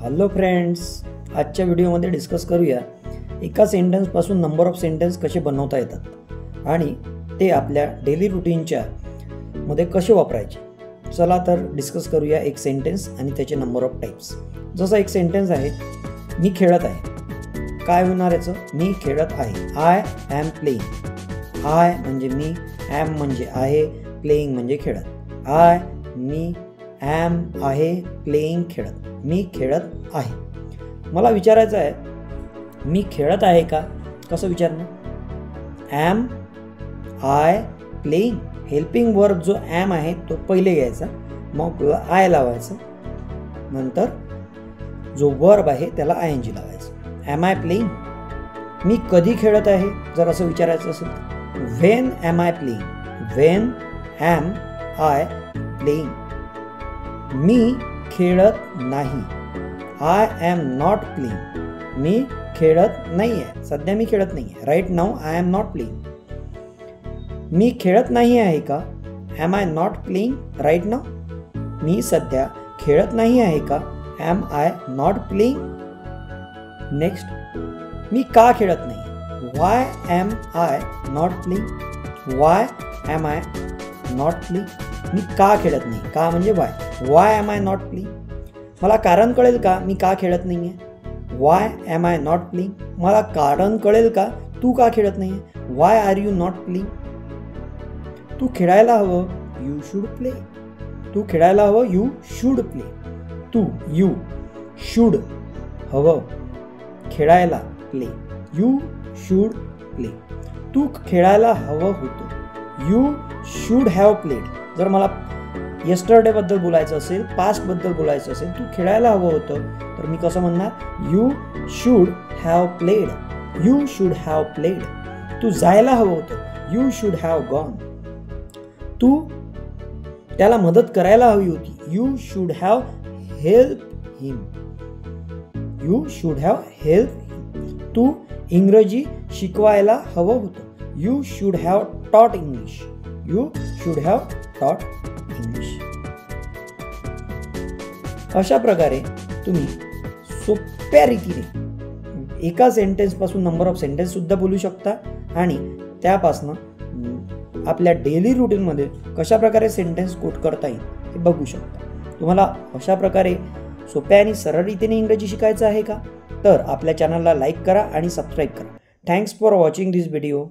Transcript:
Hello friends, आजच्या व्हिडिओमध्ये discuss करूया एका सेंटेन्सपासून नंबर ऑफ सेंटेन्स कसे बनवता येतात आणि ते आपल्या डेली रुटीनच्या मध्ये कसे वापरायचे। चला तर डिस्कस करूया एक सेंटेन्स आणि त्याचे नंबर ऑफ टाइप्स। जसा एक सेंटेन्स आहे, मी खेळत आहे। काय होणार याचं? मी खेळत आहे। I am playing. आय म्हणजे मी, एम म्हणजे आहे, प्लेइंग म्हणजे खेळत। आय मी एम आहे प्लेइंग खेळत। मी खेळत आहे। मला विचारायचं आहे, मी खेळत आहे का? कसं विचारणार? Am I playing. Helping verb जो एम आहे तो पहिले घ्यायचा, मग आय लावायचं, नंतर जो वर्ब आहे त्याला आयएनजी लावायचं। M I playing. मी कधी खेळत आहे जर असं विचारायचं असेल तर when am I playing. When am I playing. मी खेळत नाही। I am not playing. मी खेळत नाही आहे, सध्या मी खेळत नाही आहे। Right now I am not playing. मी खेळत नाही आहे का? Am I not playing right now. मी सध्या खेळत नाही आहे का? Am I not playing. Next, मी का खेळत नाही? Why am I not playing. Why am I not playing. मी का खेळत नाही? का म्हणजे why am I not playing. मला कारण कळेल का मी का खेळत नाही आहे? Why am I not playing. मला कारण कळेल का तू का खेळत नाही आहे? Why are you not playing. तू खेळायला हवं, यू शुड प्ले। तू खेळायला हवं, यू शुड प्ले। तू यू शुड हवं खेळायला प्ले, यू शुड प्ले। तू खेळायला हवं होतं, यू शुड हॅव प्लेड। जर मला येस्टरडे बद्दल बोलायचं असेल, पास्ट बद्दल बोलायचं असेल, तू खेळायला हवं होतं, तर मी कसं म्हणणार? You should have played. You should have played. तू जायला हवं होतं, यू शुड हॅव गॉन। तू त्याला मदत करायला हवी होती, you should have help him. You should have help him. तू इंग्रजी शिकवायला हवं होतं, you should have taught English. You should have taught English. अशा प्रकारे तुम्ही सोप्या रीतीने एका सेंटेन्स पासून नंबर ऑफ सेंटेन्स सुद्धा बोलू शकता आणि त्यापासून आपल्या डेली रुटीन मध्ये कशा प्रकारे सेंटेन्स कोट करता येईल हे बघू शकता। तुम्हाला अशा प्रकारे सोप्या आणि सरळ रीतीने इंग्रजी शिकायचं आहे का? तर आपल्या चॅनलला लाईक करा आणि सबस्क्राईब करा। Thanks for watching this video.